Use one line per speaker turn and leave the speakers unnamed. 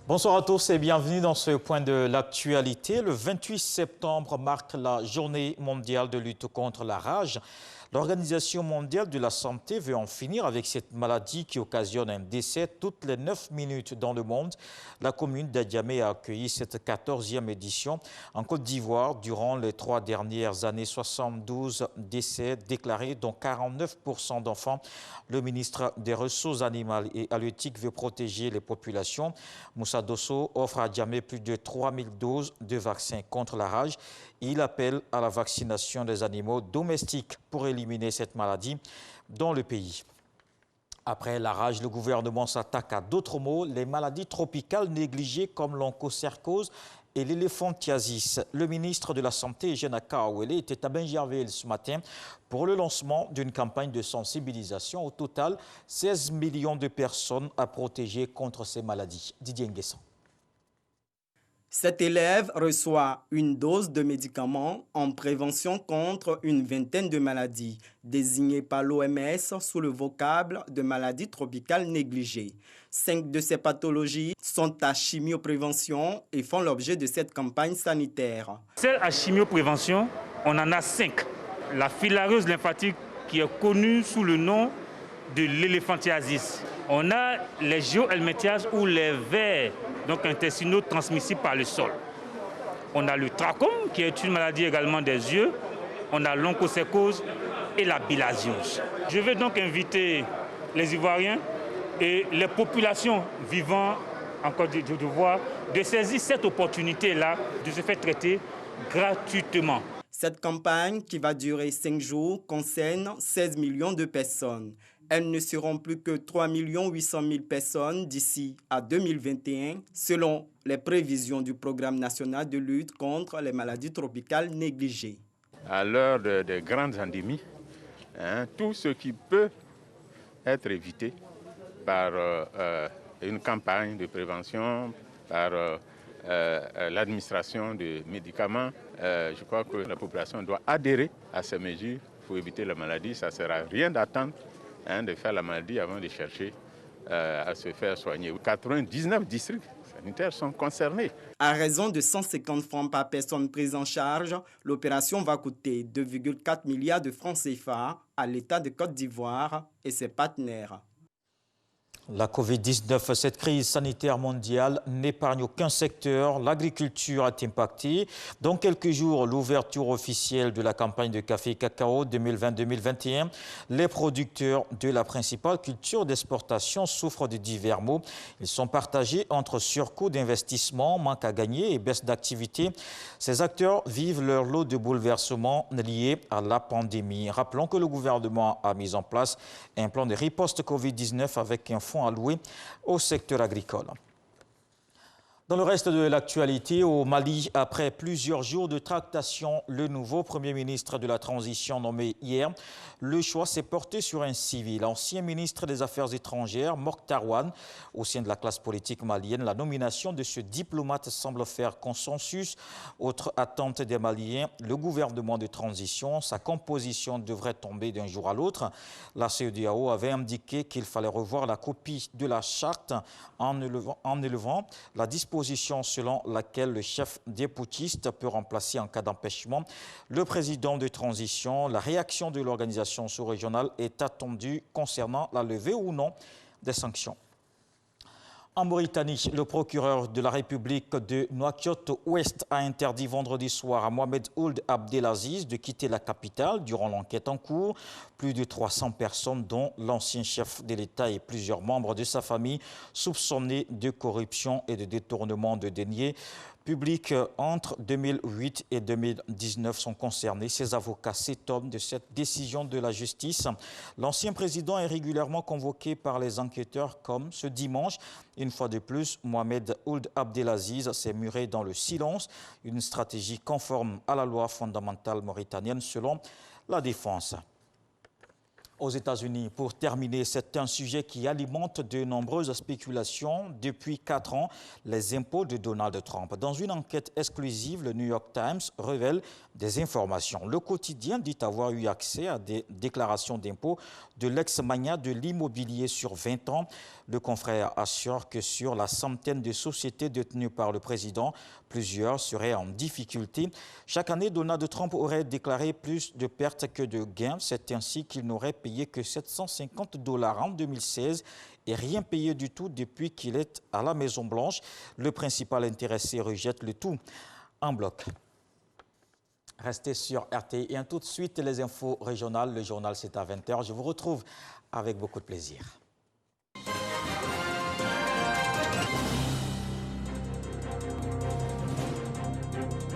Bonsoir à tous et bienvenue dans ce point de l'actualité. Le 28 septembre marque la journée mondiale de lutte contre la rage. L'Organisation mondiale de la santé veut en finir avec cette maladie qui occasionne un décès toutes les 9 minutes dans le monde. La commune d'Adjamé a accueilli cette 14e édition. En Côte d'Ivoire, durant les 3 dernières années, 72 décès déclarés, dont 49% d'enfants. Le ministre des Ressources animales et halieutiques veut protéger les populations. Moussa Dosso offre à Adjamé plus de 3000 doses de vaccins contre la rage. Il appelle à la vaccination des animaux domestiques pour éliminer cette maladie dans le pays. Après la rage, le gouvernement s'attaque à d'autres maux, les maladies tropicales négligées comme l'onchocercose et l'éléphantiasis. Le ministre de la Santé, Eugène Akaouele, était à Benjerville ce matin pour le lancement d'une campagne de sensibilisation. Au total, 16 millions de personnes à protéger contre ces maladies. Didier Nguessan.
Cet élève reçoit une dose de médicaments en prévention contre une vingtaine de maladies, désignées par l'OMS sous le vocable de maladies tropicales négligées. 5 de ces pathologies sont à chimioprévention et font l'objet de cette campagne sanitaire.
Celle à chimioprévention, on en a 5. La filariose lymphatique qui est connue sous le nom de l'éléphantiasis. On a les géohelminthiases ou les vers donc intestinaux transmissibles par le sol. On a le trachome qui est une maladie également des yeux. On a l'onchocercose et la bilharziose. Je vais donc inviter les Ivoiriens et les populations vivant en Côte d'Ivoire de saisir cette opportunité-là de se faire traiter gratuitement.
Cette campagne, qui va durer 5 jours, concerne 16 millions de personnes. Elles ne seront plus que 3 800 000 personnes d'ici à 2021, selon les prévisions du Programme national de lutte contre les maladies tropicales négligées.
À l'heure des grandes endémies, tout ce qui peut être évité par une campagne de prévention, par l'administration de médicaments, je crois que la population doit adhérer à ces mesures pour éviter la maladie. Ça ne sert à rien d'attendre de faire la maladie avant de chercher à se faire soigner. 99 districts sanitaires sont concernés.
À raison de 150 francs par personne prise en charge, l'opération va coûter 2,4 milliards de francs CFA à l'État de Côte d'Ivoire et ses partenaires.
La Covid-19, cette crise sanitaire mondiale n'épargne aucun secteur. L'agriculture est impactée. Dans quelques jours, l'ouverture officielle de la campagne de café et cacao 2020-2021. Les producteurs de la principale culture d'exportation souffrent de divers maux. Ils sont partagés entre surcoût d'investissement, manque à gagner et baisse d'activité. Ces acteurs vivent leur lot de bouleversements liés à la pandémie. Rappelons que le gouvernement a mis en place un plan de riposte Covid-19 avec un fonds alloués au secteur agricole. Dans le reste de l'actualité, au Mali, après plusieurs jours de tractation, le nouveau Premier ministre de la Transition nommé hier, le choix s'est porté sur un civil. L'ancien ministre des Affaires étrangères, Mokhtar Ouane, au sein de la classe politique malienne, la nomination de ce diplomate semble faire consensus. Autre attente des Maliens, le gouvernement de transition, sa composition devrait tomber d'un jour à l'autre. La CEDEAO avait indiqué qu'il fallait revoir la copie de la charte en élevant la disposition selon laquelle le chef des putschistes peut remplacer en cas d'empêchement le président de transition. La réaction de l'organisation sous-régionale est attendue concernant la levée ou non des sanctions. En Mauritanie, le procureur de la République de Nouakchott-Ouest a interdit vendredi soir à Mohamed Ould Abdelaziz de quitter la capitale durant l'enquête en cours. Plus de 300 personnes, dont l'ancien chef de l'État et plusieurs membres de sa famille, soupçonnés de corruption et de détournement de deniers publics entre 2008 et 2019 sont concernés. Ses avocats s'étonnent de cette décision de la justice. L'ancien président est régulièrement convoqué par les enquêteurs comme ce dimanche. Une fois de plus, Mohamed Ould Abdelaziz s'est muré dans le silence, une stratégie conforme à la loi fondamentale mauritanienne selon la défense. Aux États-Unis, pour terminer, c'est un sujet qui alimente de nombreuses spéculations. Depuis 4 ans, les impôts de Donald Trump. Dans une enquête exclusive, le New York Times révèle des informations. Le quotidien dit avoir eu accès à des déclarations d'impôts de l'ex-magnat de l'immobilier sur 20 ans. Le confrère assure que sur la centaine de sociétés détenues par le président, plusieurs seraient en difficulté. Chaque année, Donald Trump aurait déclaré plus de pertes que de gains. C'est ainsi qu'il n'aurait payé que $750 en 2016 et rien payé du tout depuis qu'il est à la Maison-Blanche. Le principal intéressé rejette le tout en bloc. Restez sur RTI et tout de suite les infos régionales. Le journal c'est à 20 h. Je vous retrouve avec beaucoup de plaisir.